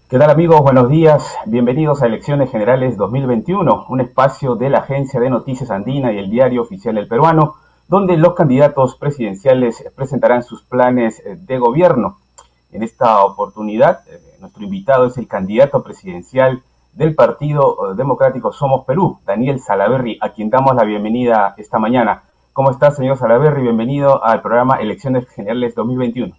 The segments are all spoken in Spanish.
¿Qué tal amigos? Buenos días. Bienvenidos a Elecciones Generales 2021, un espacio de la Agencia de Noticias Andina y el Diario Oficial El Peruano, donde los candidatos presidenciales presentarán sus planes de gobierno. En esta oportunidad, nuestro invitado es el candidato presidencial del Partido Democrático Somos Perú, Daniel Salaverry, a quien damos la bienvenida esta mañana. ¿Cómo está, señor Salaverry? Bienvenido al programa Elecciones Generales 2021.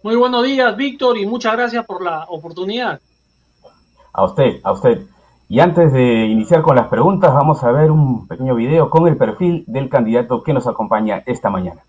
Muy buenos días, Víctor, y muchas gracias por la oportunidad. A usted, a usted. Y antes de iniciar con las preguntas, vamos a ver un pequeño video con el perfil del candidato que nos acompaña esta mañana.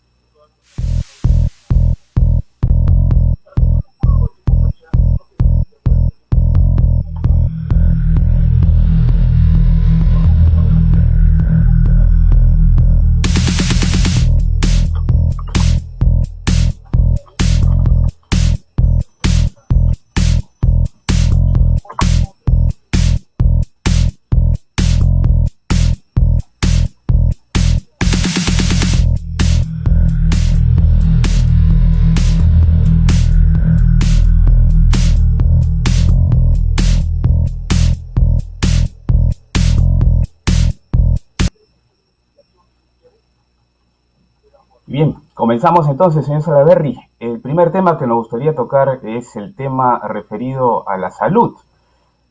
Bien, comenzamos entonces, señor Salaverry. El primer tema que nos gustaría tocar es el tema referido a la salud.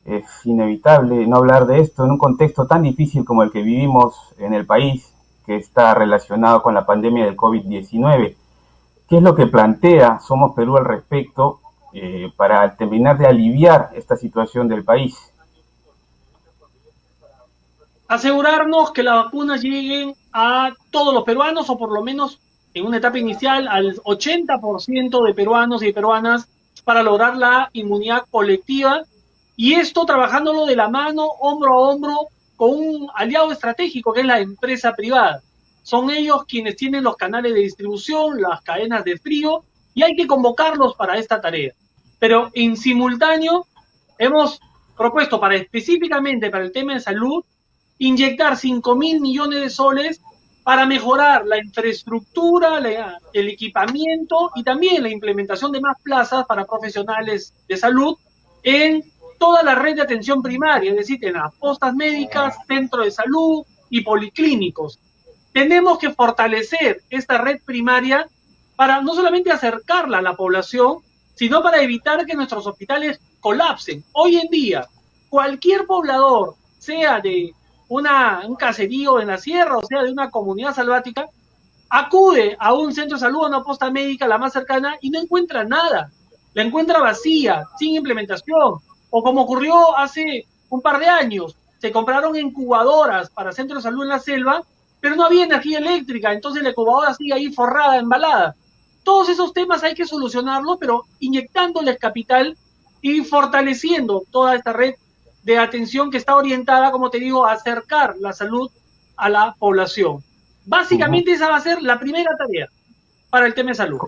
Es inevitable no hablar de esto en un contexto tan difícil como el que vivimos en el país, que está relacionado con la pandemia del COVID-19. ¿Qué es lo que plantea Somos Perú al respecto para terminar de aliviar esta situación del país? Asegurarnos que las vacunas lleguen a todos los peruanos, o por lo menos en una etapa inicial al 80% de peruanos y de peruanas, para lograr la inmunidad colectiva, y esto trabajándolo de la mano, hombro a hombro, con un aliado estratégico que es la empresa privada. Son ellos quienes tienen los canales de distribución, las cadenas de frío, y hay que convocarlos para esta tarea. Pero en simultáneo hemos propuesto específicamente para el tema de salud inyectar 5.000 millones de soles para mejorar la infraestructura, el equipamiento y también la implementación de más plazas para profesionales de salud en toda la red de atención primaria, es decir, en las postas médicas, centros de salud y policlínicos. Tenemos que fortalecer esta red primaria para no solamente acercarla a la población, sino para evitar que nuestros hospitales colapsen. Hoy en día, cualquier poblador, sea de un caserío en la sierra, o sea, de una comunidad selvática, acude a un centro de salud, a una posta médica, la más cercana, y no encuentra nada. La encuentra vacía, sin implementación. O como ocurrió hace un par de años, se compraron incubadoras para centros de salud en la selva, pero no había energía eléctrica, entonces la incubadora sigue ahí forrada, embalada. Todos esos temas hay que solucionarlos, pero inyectándoles capital y fortaleciendo toda esta red de atención que está orientada, como te digo, a acercar la salud a la población. Básicamente esa va a ser la primera tarea para el tema de salud.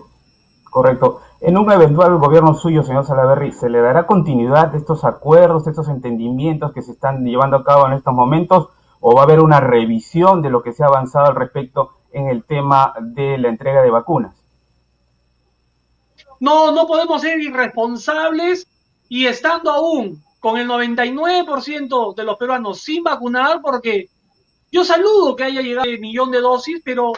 Correcto. En un eventual gobierno suyo, señor Salaverry, ¿se le dará continuidad a estos acuerdos, a estos entendimientos que se están llevando a cabo en estos momentos? ¿O va a haber una revisión de lo que se ha avanzado al respecto en el tema de la entrega de vacunas? No podemos ser irresponsables y estando aún con el 99% de los peruanos sin vacunar, porque yo saludo que haya llegado el 1.000.000 de dosis, pero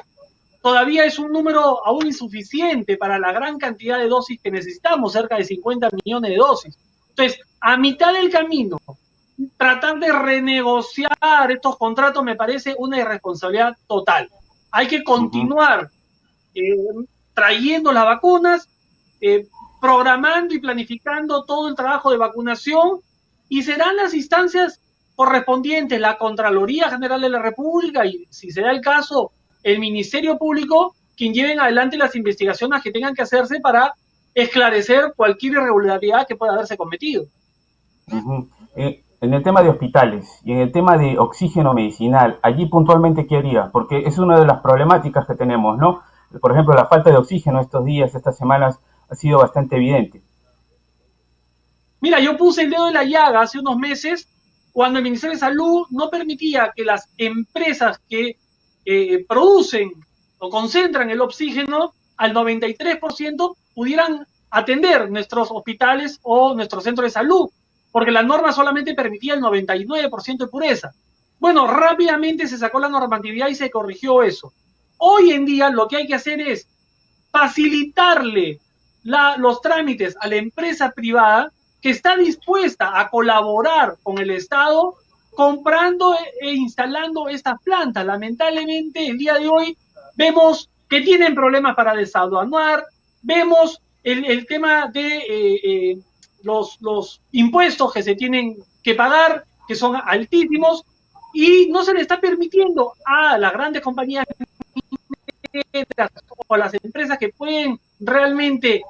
todavía es un número aún insuficiente para la gran cantidad de dosis que necesitamos, cerca de 50 millones de dosis. Entonces, a mitad del camino, tratar de renegociar estos contratos me parece una irresponsabilidad total. Hay que continuar trayendo las vacunas, programando y planificando todo el trabajo de vacunación, y serán las instancias correspondientes, la Contraloría General de la República y, si se da el caso, el Ministerio Público, quien lleven adelante las investigaciones que tengan que hacerse para esclarecer cualquier irregularidad que pueda haberse cometido. En el tema de hospitales y en el tema de oxígeno medicinal, allí puntualmente, ¿qué haría? Porque es una de las problemáticas que tenemos, ¿no? Por ejemplo, la falta de oxígeno estos días, estas semanas, ha sido bastante evidente. Mira, yo puse el dedo en la llaga hace unos meses cuando el Ministerio de Salud no permitía que las empresas que producen o concentran el oxígeno al 93% pudieran atender nuestros hospitales o nuestros centros de salud, porque la norma solamente permitía el 99% de pureza. Bueno, rápidamente se sacó la normatividad y se corrigió eso. Hoy en día lo que hay que hacer es facilitarle los trámites a la empresa privada que está dispuesta a colaborar con el Estado comprando e instalando estas plantas. Lamentablemente, el día de hoy vemos que tienen problemas para desaduanar, vemos el tema de los impuestos que se tienen que pagar, que son altísimos, y no se le está permitiendo a las grandes compañías o a las empresas que pueden realmente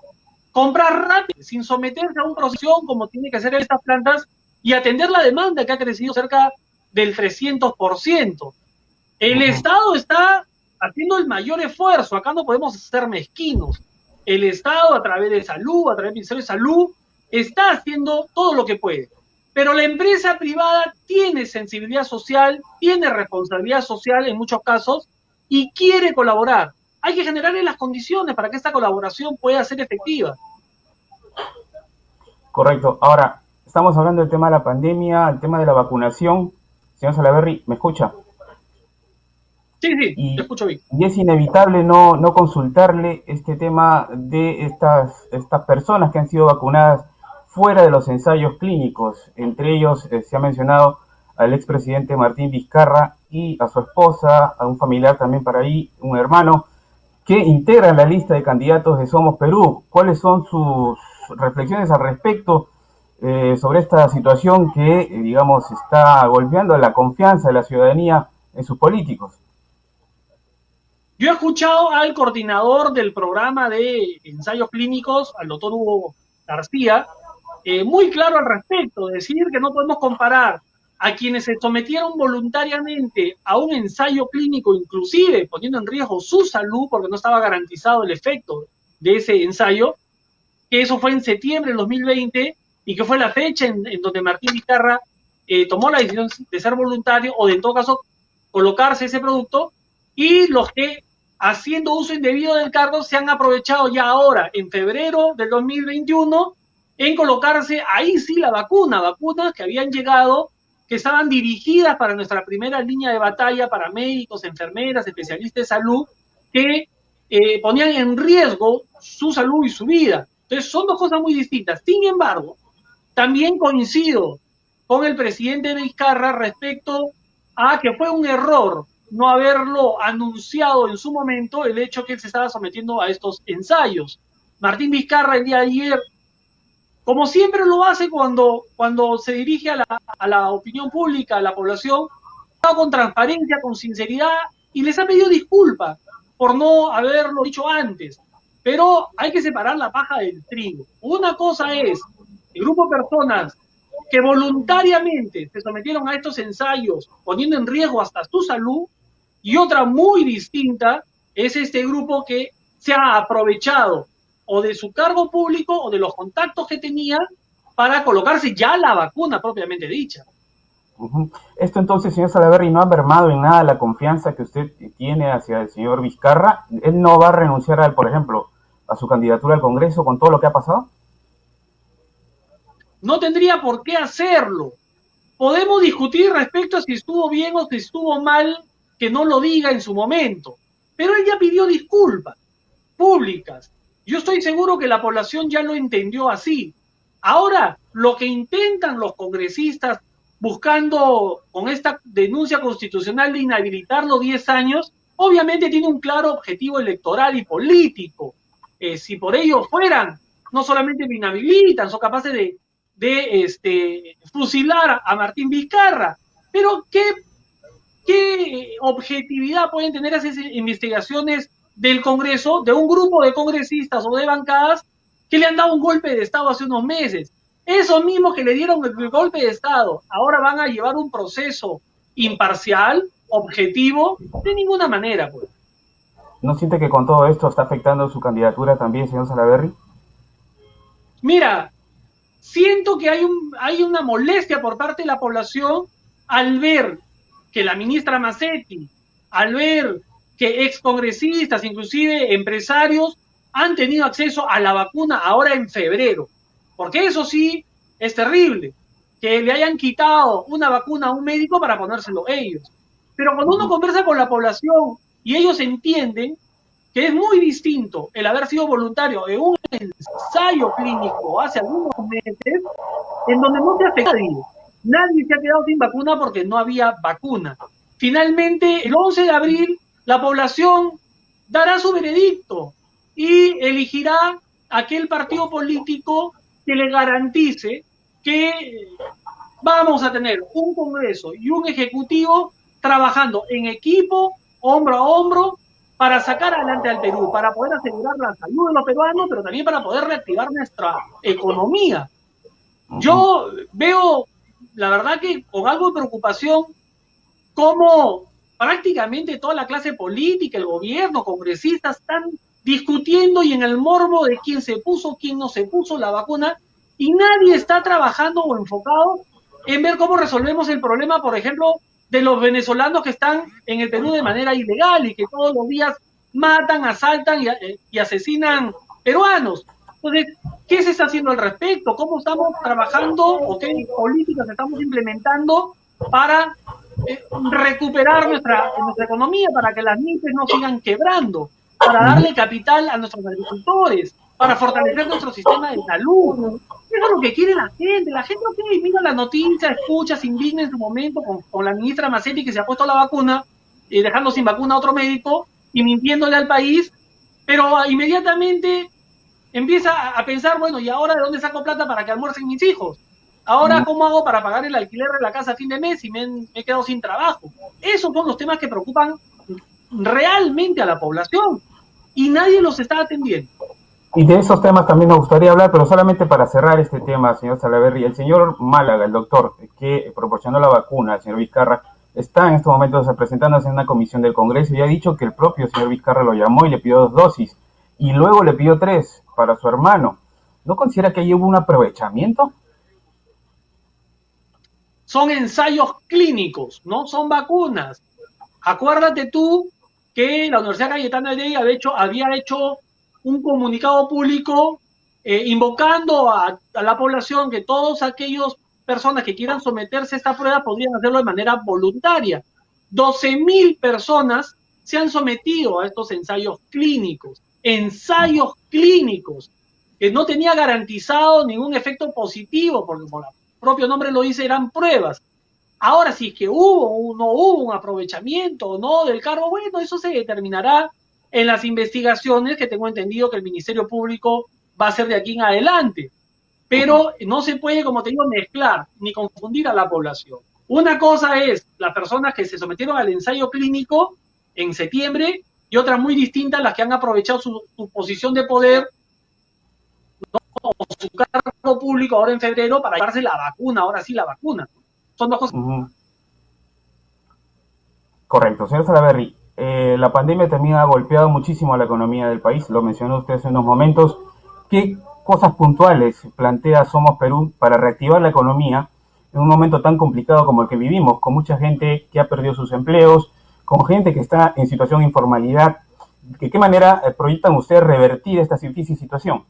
comprar rápido, sin someterse a un proceso como tiene que hacer estas plantas y atender la demanda que ha crecido cerca del 300%. El Estado está haciendo el mayor esfuerzo, acá no podemos ser mezquinos. El Estado, a través de salud, a través del Ministerio de Salud, está haciendo todo lo que puede. Pero la empresa privada tiene sensibilidad social, tiene responsabilidad social en muchos casos y quiere colaborar. Hay que generarle las condiciones para que esta colaboración pueda ser efectiva. Correcto. Ahora, estamos hablando del tema de la pandemia, el tema de la vacunación. Señor Salaverry, ¿me escucha? Sí, te escucho bien. Y es inevitable no consultarle este tema de estas personas que han sido vacunadas fuera de los ensayos clínicos. Entre ellos se ha mencionado al expresidente Martín Vizcarra y a su esposa, a un familiar también para ahí, un hermano, que integran la lista de candidatos de Somos Perú. ¿Cuáles son sus reflexiones al respecto sobre esta situación que, digamos, está golpeando la confianza de la ciudadanía en sus políticos? Yo he escuchado al coordinador del programa de ensayos clínicos, al doctor Hugo García, muy claro al respecto, decir que no podemos comparar a quienes se sometieron voluntariamente a un ensayo clínico, inclusive poniendo en riesgo su salud porque no estaba garantizado el efecto de ese ensayo, que eso fue en septiembre del 2020 y que fue la fecha en donde Martín Vizcarra tomó la decisión de ser voluntario o de en todo caso colocarse ese producto, y los que haciendo uso indebido del cargo se han aprovechado ya ahora, en febrero del 2021, en colocarse ahí sí la vacunas que habían llegado, que estaban dirigidas para nuestra primera línea de batalla, para médicos, enfermeras, especialistas de salud, que ponían en riesgo su salud y su vida. Entonces son dos cosas muy distintas. Sin embargo, también coincido con el presidente Vizcarra respecto a que fue un error no haberlo anunciado en su momento el hecho que él se estaba sometiendo a estos ensayos. Martín Vizcarra el día de ayer, como siempre lo hace cuando se dirige a la opinión pública, a la población, con transparencia, con sinceridad, y les ha pedido disculpas por no haberlo dicho antes. Pero hay que separar la paja del trigo. Una cosa es el grupo de personas que voluntariamente se sometieron a estos ensayos, poniendo en riesgo hasta su salud, y otra muy distinta es este grupo que se ha aprovechado o de su cargo público o de los contactos que tenía para colocarse ya la vacuna propiamente dicha. Esto entonces, señor Salaverry, ¿no ha mermado en nada la confianza que usted tiene hacia el señor Vizcarra? ¿Él no va a renunciar, por ejemplo, a su candidatura al Congreso con todo lo que ha pasado? No tendría por qué hacerlo. Podemos discutir respecto a si estuvo bien o si estuvo mal que no lo diga en su momento, pero él ya pidió disculpas públicas. Yo estoy seguro que la población ya lo entendió así. Ahora, lo que intentan los congresistas buscando con esta denuncia constitucional de inhabilitarlo 10 años, obviamente tiene un claro objetivo electoral y político. Si por ello fueran, no solamente lo inhabilitan, son capaces de fusilar a Martín Vizcarra. Pero ¿qué objetividad pueden tener esas investigaciones del Congreso, de un grupo de congresistas o de bancadas que le han dado un golpe de Estado hace unos meses? Esos mismos que le dieron el golpe de Estado, ahora van a llevar un proceso imparcial, objetivo, de ninguna manera, pues. ¿No siente que con todo esto está afectando su candidatura también, señor Salaverry? Mira, siento que hay una molestia por parte de la población al ver que la ministra Massetti, al ver que excongresistas, inclusive empresarios, han tenido acceso a la vacuna ahora en febrero. Porque eso sí es terrible, que le hayan quitado una vacuna a un médico para ponérselo ellos. Pero cuando uno conversa con la población y ellos entienden que es muy distinto el haber sido voluntario en un ensayo clínico hace algunos meses, en donde no se afecta a nadie. Nadie se ha quedado sin vacuna porque no había vacuna. Finalmente, el 11 de abril, la población dará su veredicto y elegirá aquel partido político que le garantice que vamos a tener un Congreso y un Ejecutivo trabajando en equipo, hombro a hombro, para sacar adelante al Perú, para poder asegurar la salud de los peruanos, pero también para poder reactivar nuestra economía. Yo veo, la verdad que con algo de preocupación, cómo prácticamente toda la clase política, el gobierno, congresistas, están discutiendo y en el morbo de quién se puso, quién no se puso la vacuna, y nadie está trabajando o enfocado en ver cómo resolvemos el problema, por ejemplo, de los venezolanos que están en el Perú de manera ilegal y que todos los días matan, asaltan y asesinan peruanos. Entonces, ¿qué se está haciendo al respecto? ¿Cómo estamos trabajando o qué políticas estamos implementando para recuperar nuestra economía, para que las MIPES no sigan quebrando, para darle capital a nuestros agricultores, para fortalecer nuestro sistema de salud? Eso es lo que quiere la gente. La gente, ok, mira la noticia, escucha, se indigna en su momento con la ministra Macetti que se ha puesto la vacuna, dejando sin vacuna a otro médico y mintiéndole al país, pero inmediatamente empieza a pensar, bueno, ¿y ahora de dónde saco plata para que almuercen mis hijos? Ahora, ¿cómo hago para pagar el alquiler de la casa a fin de mes si me he quedado sin trabajo? Esos son los temas que preocupan realmente a la población y nadie los está atendiendo. Y de esos temas también nos gustaría hablar, pero solamente para cerrar este tema, señor Salaverry, el señor Málaga, el doctor que proporcionó la vacuna, el señor Vizcarra, está en estos momentos presentándose en una comisión del Congreso y ha dicho que el propio señor Vizcarra lo llamó y le pidió 2 dosis y luego le pidió 3 para su hermano. ¿No considera que ahí hubo un aprovechamiento? Son ensayos clínicos, no son vacunas. Acuérdate tú que la Universidad Cayetano Heredia había hecho un comunicado público invocando a la población que todas aquellas personas que quieran someterse a esta prueba podrían hacerlo de manera voluntaria. 12,000 personas se han sometido a estos ensayos clínicos, que no tenía garantizado ningún efecto positivo, porque como el propio nombre lo dice, eran pruebas. Ahora, si es que hubo o no hubo un aprovechamiento o no del cargo, bueno, eso se determinará en las investigaciones que tengo entendido que el Ministerio Público va a hacer de aquí en adelante. Pero no se puede, como te digo, mezclar ni confundir a la población. Una cosa es las personas que se sometieron al ensayo clínico en septiembre y otra muy distinta las que han aprovechado su posición de poder, ¿no? O su cargo público ahora en febrero para llevarse la vacuna, ahora sí la vacuna. Son dos cosas. Correcto, señor Salaverry. La pandemia también ha golpeado muchísimo a la economía del país, lo mencionó usted hace unos momentos. ¿Qué cosas puntuales plantea Somos Perú para reactivar la economía en un momento tan complicado como el que vivimos, con mucha gente que ha perdido sus empleos, con gente que está en situación de informalidad? ¿De qué manera proyectan ustedes revertir esta difícil situación?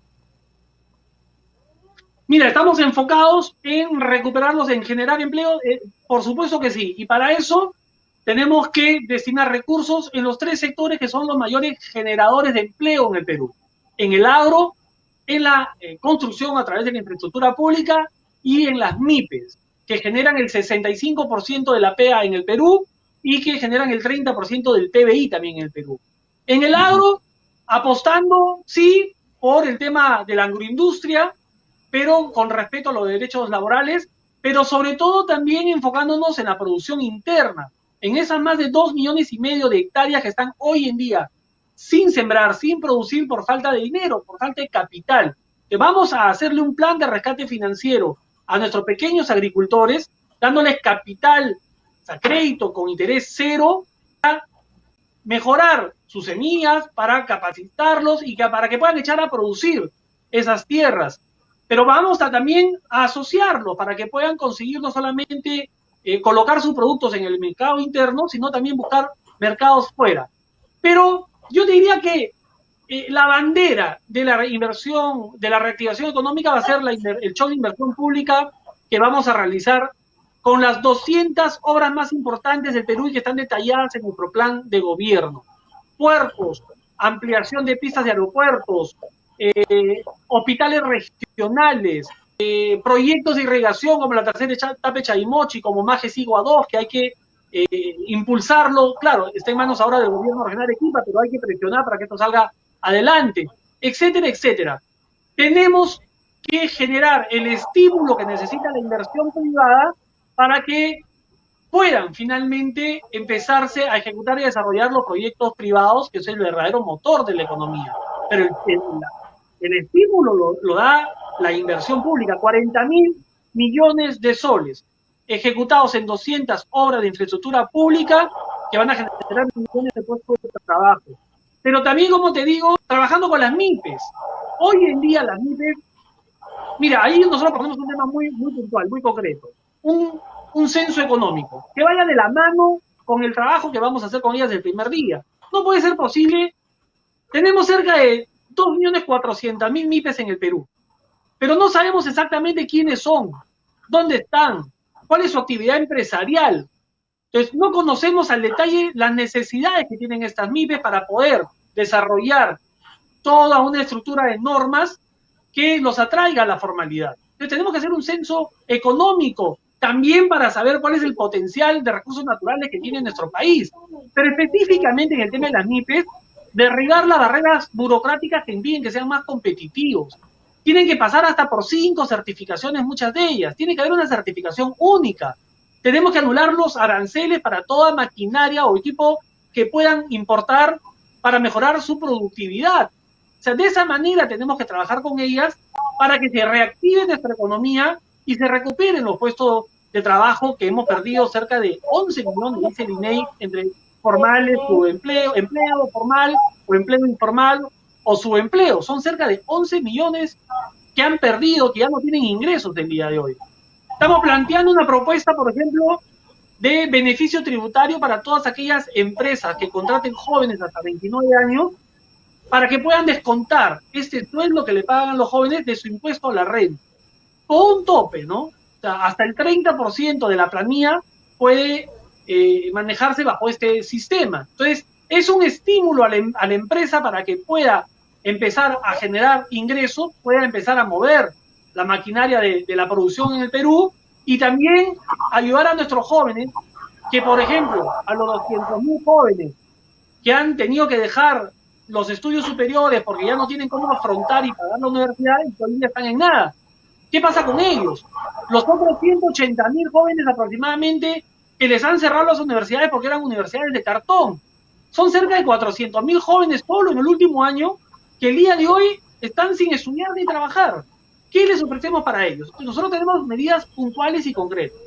Mira, estamos enfocados en recuperarlos, en generar empleo, por supuesto que sí, y para eso tenemos que destinar recursos en los 3 sectores que son los mayores generadores de empleo en el Perú. En el agro, en la construcción a través de la infraestructura pública y en las MIPES, que generan el 65% de la PEA en el Perú y que generan el 30% del PBI también en el Perú. En el agro, apostando, sí, por el tema de la agroindustria, pero con respeto a los derechos laborales, pero sobre todo también enfocándonos en la producción interna, en esas más de 2,5 millones de hectáreas que están hoy en día sin sembrar, sin producir por falta de dinero, por falta de capital. Que vamos a hacerle un plan de rescate financiero a nuestros pequeños agricultores, dándoles capital, o sea, crédito con interés cero, para mejorar sus semillas, para capacitarlos y para que puedan echar a producir esas tierras. Pero vamos a también a asociarlos para que puedan conseguir no solamente colocar sus productos en el mercado interno, sino también buscar mercados fuera. Pero yo te diría que la bandera de la inversión, de la reactivación económica va a ser el show de inversión pública que vamos a realizar con las 200 obras más importantes del Perú y que están detalladas en nuestro plan de gobierno. Puertos, ampliación de pistas de aeropuertos, hospitales regionales, proyectos de irrigación como la tercera etapa de Chaimochi, como Maje Sigua 2, que hay que impulsarlo. Claro, está en manos ahora del gobierno regional de Arequipa, pero hay que presionar para que esto salga adelante, etcétera, etcétera. Tenemos que generar el estímulo que necesita la inversión privada para que puedan finalmente empezarse a ejecutar y a desarrollar los proyectos privados, que es el verdadero motor de la economía. Pero el estímulo lo da la inversión pública, 40.000 millones de soles, ejecutados en 200 obras de infraestructura pública que van a generar millones de puestos de trabajo. Pero también, como te digo, trabajando con las MIPES. Hoy en día las MIPES, mira, ahí nosotros ponemos un tema muy puntual, muy concreto. Un censo económico que vaya de la mano con el trabajo que vamos a hacer con ellas el primer día. No puede ser posible. Tenemos cerca de 2.400.000 MIPES en el Perú, pero no sabemos exactamente quiénes son, dónde están, cuál es su actividad empresarial. Entonces, no conocemos al detalle las necesidades que tienen estas MIPES para poder desarrollar toda una estructura de normas que los atraiga a la formalidad. Entonces, tenemos que hacer un censo económico también para saber cuál es el potencial de recursos naturales que tiene nuestro país. Pero específicamente en el tema de las MIPES, derribar las barreras burocráticas que impiden que sean más competitivos. Tienen que pasar hasta por 5 certificaciones, muchas de ellas. Tiene que haber una certificación única. Tenemos que anular los aranceles para toda maquinaria o equipo que puedan importar para mejorar su productividad. O sea, de esa manera tenemos que trabajar con ellas para que se reactive nuestra economía y se recuperen los puestos de trabajo que hemos perdido, cerca de 11 millones, dice el INEI, entre formales, subempleo, empleo formal o empleo informal o subempleo. Son cerca de 11 millones que han perdido, que ya no tienen ingresos del día de hoy. Estamos planteando una propuesta, por ejemplo, de beneficio tributario para todas aquellas empresas que contraten jóvenes hasta 29 años para que puedan descontar este sueldo que le pagan los jóvenes de su impuesto a la renta. Con un tope, ¿no? O sea, hasta el 30% de la planilla puede manejarse bajo este sistema. Entonces, es un estímulo a la empresa para que pueda empezar a generar ingresos, pueda empezar a mover la maquinaria de la producción en el Perú y también ayudar a nuestros jóvenes que, por ejemplo, a los 200.000 jóvenes que han tenido que dejar los estudios superiores porque ya no tienen cómo afrontar y pagar la universidad y todavía están en nada. ¿Qué pasa con ellos? Los otros 180.000 jóvenes aproximadamente que les han cerrado las universidades porque eran universidades de cartón. Son cerca de 400.000 jóvenes solo en el último año que el día de hoy están sin estudiar ni trabajar. ¿Qué les ofrecemos para ellos? Nosotros tenemos medidas puntuales y concretas.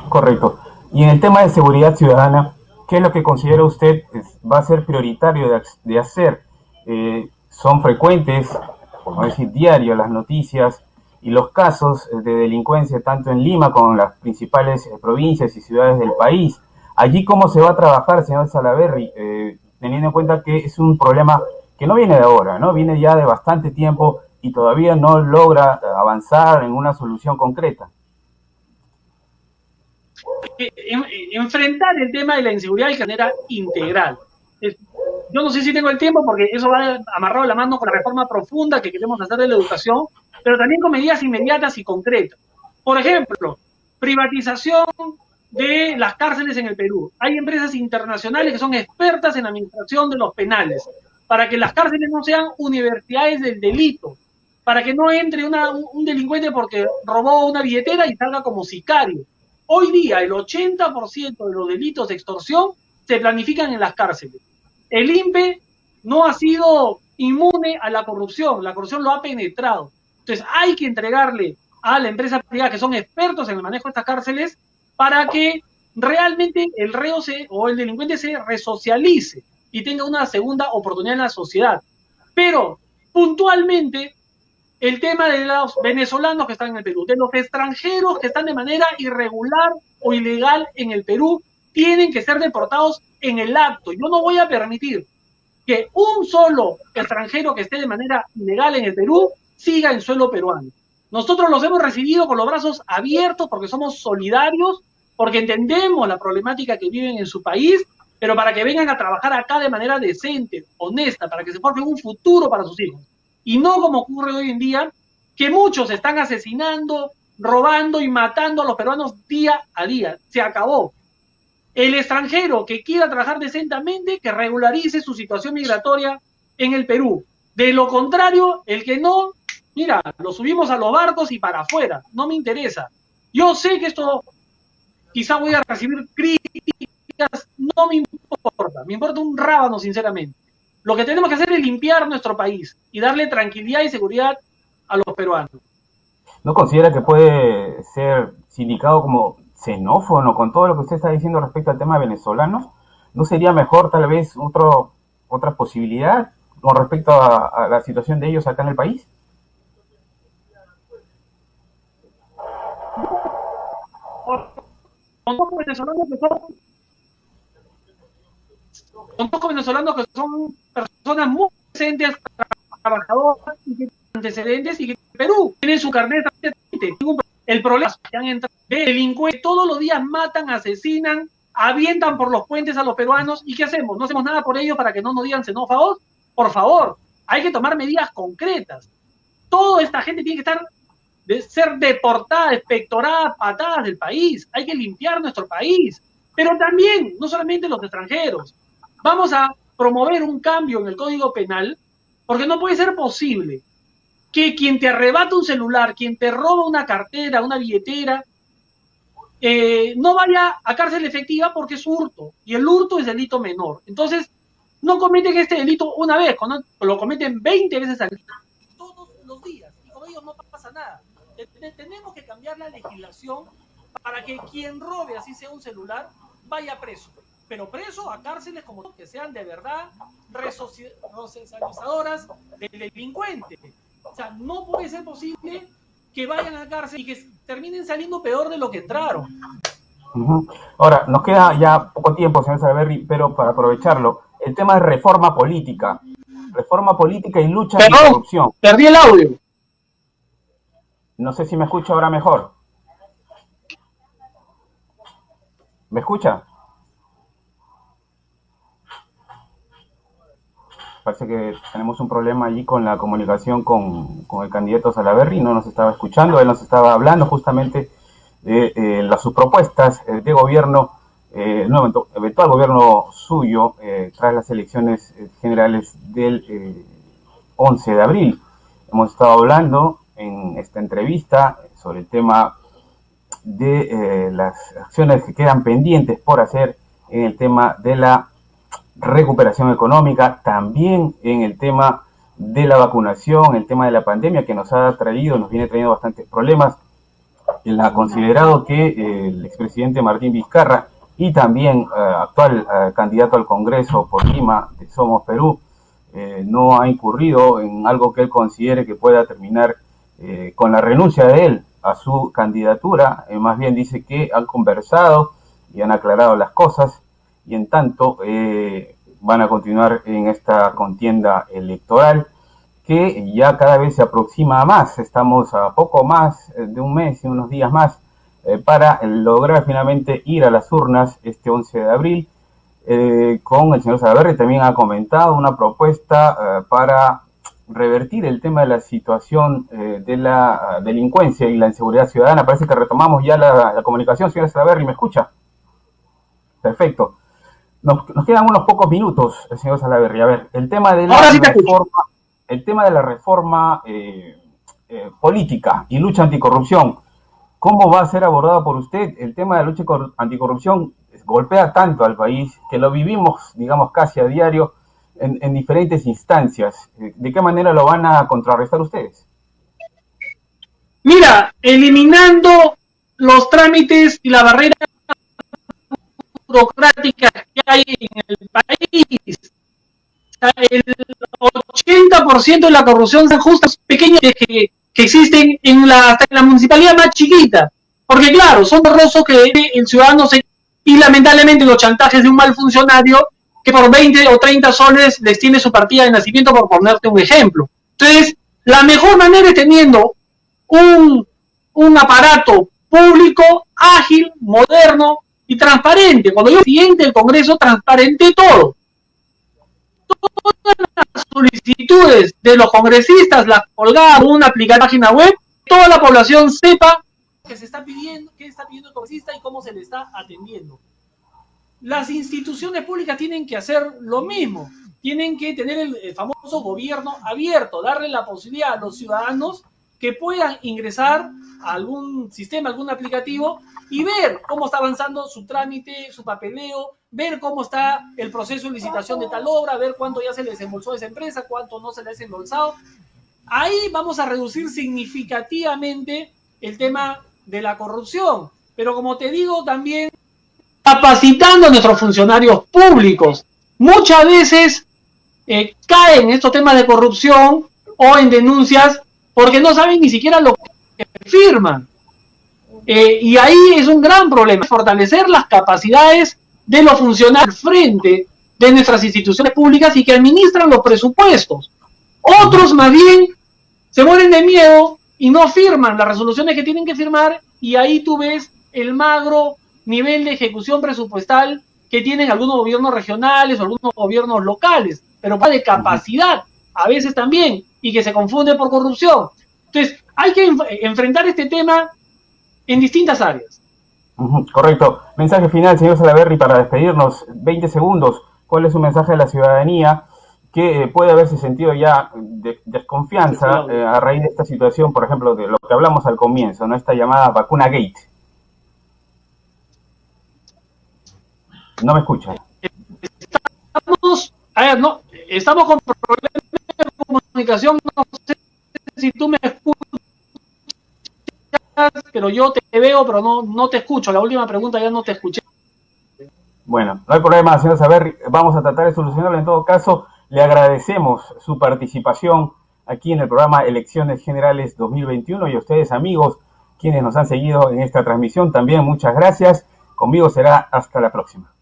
Correcto. Y en el tema de seguridad ciudadana, ¿qué es lo que considera usted va a ser prioritario de hacer? Son frecuentes, por no decir diario, las noticias y los casos de delincuencia tanto en Lima como en las principales provincias y ciudades del país. Allí, ¿cómo se va a trabajar, señor Salaverry, teniendo en cuenta que es un problema que no viene de ahora, ¿no? Viene ya de bastante tiempo y todavía no logra avanzar en una solución concreta? Enfrentar el tema de la inseguridad de manera integral. Yo no sé si tengo el tiempo porque eso va amarrado de la mano con la reforma profunda que queremos hacer de la educación, pero también con medidas inmediatas y concretas. Por ejemplo, privatización de las cárceles en el Perú. Hay empresas internacionales que son expertas en administración de los penales, para que las cárceles no sean universidades del delito, para que no entre un delincuente porque robó una billetera y salga como sicario. Hoy día el 80% de los delitos de extorsión se planifican en las cárceles. El INPE no ha sido inmune a la corrupción lo ha penetrado. Entonces hay que entregarle a la empresa privada, que son expertos en el manejo de estas cárceles, para que realmente el reo o el delincuente se resocialice y tenga una segunda oportunidad en la sociedad. Pero puntualmente el tema de los venezolanos que están en el Perú, de los extranjeros que están de manera irregular o ilegal en el Perú, tienen que ser deportados en el acto. Yo no voy a permitir que un solo extranjero que esté de manera ilegal en el Perú siga en suelo peruano. Nosotros los hemos recibido con los brazos abiertos porque somos solidarios, porque entendemos la problemática que viven en su país, pero para que vengan a trabajar acá de manera decente, honesta, para que se forme un futuro para sus hijos. Y no como ocurre hoy en día, que muchos están asesinando, robando y matando a los peruanos día a día. Se acabó. El extranjero que quiera trabajar decentemente, que regularice su situación migratoria en el Perú. De lo contrario, el que no, mira, lo subimos a los barcos y para afuera. No me interesa. Yo sé que esto quizá voy a recibir críticas, no me importa. Me importa un rábano, sinceramente. Lo que tenemos que hacer es limpiar nuestro país y darle tranquilidad y seguridad a los peruanos. ¿No considera que puede ser sindicado como xenófono con todo lo que usted está diciendo respecto al tema de venezolanos? ¿No sería mejor tal vez otra posibilidad con respecto a la situación de ellos acá en el país? Conozco venezolanos que son personas muy decentes, trabajadoras y que tienen antecedentes y que en Perú tienen su carnet. El problema es que han entrado delincuentes, todos los días matan, asesinan, avientan por los puentes a los peruanos. ¿Y qué hacemos? ¿No hacemos nada por ellos para que no nos digan xenófobos? Por favor, hay que tomar medidas concretas. Toda esta gente tiene que ser deportada, expectorada, patadas del país. Hay que limpiar nuestro país. Pero también, no solamente los extranjeros. Vamos a promover un cambio en el Código Penal, porque no puede ser posible que quien te arrebata un celular, quien te roba una cartera, una billetera, no vaya a cárcel efectiva porque es hurto, y el hurto es delito menor. Entonces, no cometen este delito una vez, lo cometen 20 veces al día, todos los días, y con ellos no pasa nada. Tenemos que cambiar la legislación para que quien robe, así sea un celular, vaya preso. Pero preso a cárceles como que sean de verdad resocializadoras del delincuente. O sea, no puede ser posible que vayan a cárcel y que terminen saliendo peor de lo que entraron. Ahora, nos queda ya poco tiempo, señor Salaverry, pero para aprovecharlo, el tema de reforma política y lucha anticorrupción. Perdí el audio. No sé si me escucha ahora mejor. ¿Me escucha? Parece que tenemos un problema allí con la comunicación con el candidato Salaverry, no nos estaba escuchando, él nos estaba hablando justamente de sus propuestas de gobierno, eventual gobierno suyo tras las elecciones generales del 11 de abril. Hemos estado hablando en esta entrevista sobre el tema de las acciones que quedan pendientes por hacer en el tema de la recuperación económica, también en el tema de la vacunación, el tema de la pandemia que nos viene trayendo bastantes problemas. Él ha considerado que el expresidente Martín Vizcarra y también actual candidato al Congreso por Lima de Somos Perú no ha incurrido en algo que él considere que pueda terminar con la renuncia de él a su candidatura. Más bien dice que han conversado y han aclarado las cosas, y en tanto van a continuar en esta contienda electoral que ya cada vez se aproxima más. Estamos a poco más de un mes y unos días más para lograr finalmente ir a las urnas este 11 de abril. Con el señor Salaverry también ha comentado una propuesta para revertir el tema de la situación de la delincuencia y la inseguridad ciudadana. Parece que retomamos ya la comunicación. Señor Salaverry, ¿me escucha? Perfecto. Nos quedan unos pocos minutos, señor Salaverry. A ver, el tema de la reforma política y lucha anticorrupción, ¿cómo va a ser abordado por usted? El tema de la lucha anticorrupción golpea tanto al país que lo vivimos, digamos, casi a diario en diferentes instancias. ¿De qué manera lo van a contrarrestar ustedes? Mira, eliminando los trámites y la barrera burocráticas que hay en el país. El 80% de la corrupción son justas pequeñas que existen en la municipalidad más chiquita. Porque claro, son borrosos que el ciudadano y lamentablemente los chantajes de un mal funcionario que por 20 o 30 soles les tiene su partida de nacimiento, por ponerte un ejemplo. Entonces, la mejor manera es teniendo un aparato público ágil, moderno y transparente. Cuando yo presidente del Congreso, transparente todo. Todas las solicitudes de los congresistas las colgadas en una página web, toda la población sepa qué se está pidiendo, qué está pidiendo el congresista y cómo se le está atendiendo. Las instituciones públicas tienen que hacer lo mismo, tienen que tener el famoso gobierno abierto, darle la posibilidad a los ciudadanos que puedan ingresar a algún sistema, algún aplicativo y ver cómo está avanzando su trámite, su papeleo, ver cómo está el proceso de licitación de tal obra, ver cuánto ya se le desembolsó a esa empresa, cuánto no se le ha desembolsado. Ahí vamos a reducir significativamente el tema de la corrupción. Pero como te digo, también capacitando a nuestros funcionarios públicos. Muchas veces caen en estos temas de corrupción o en denuncias porque no saben ni siquiera lo que firman. Y ahí es un gran problema, fortalecer las capacidades de los funcionarios al frente de nuestras instituciones públicas y que administran los presupuestos. Otros más bien se mueren de miedo y no firman las resoluciones que tienen que firmar, y ahí tú ves el magro nivel de ejecución presupuestal que tienen algunos gobiernos regionales o algunos gobiernos locales, pero de capacidad a veces también, y que se confunde por corrupción. Entonces, hay que enfrentar este tema en distintas áreas. Correcto. Mensaje final, señor Salaverry, para despedirnos. 20 segundos. ¿Cuál es su mensaje a la ciudadanía que puede haberse sentido ya de desconfianza a raíz de esta situación, por ejemplo, de lo que hablamos al comienzo, ¿no? Esta llamada vacuna gate? No me escucha. Estamos con problemas de comunicación. No sé si tú me escuchas, pero yo te veo, pero no te escucho. La última pregunta ya no te escuché. Bueno, no hay problema, señor Salaverry. Vamos a tratar de solucionarlo. En todo caso, le agradecemos su participación aquí en el programa Elecciones Generales 2021, y a ustedes, amigos, quienes nos han seguido en esta transmisión, también muchas gracias. Conmigo será hasta la próxima.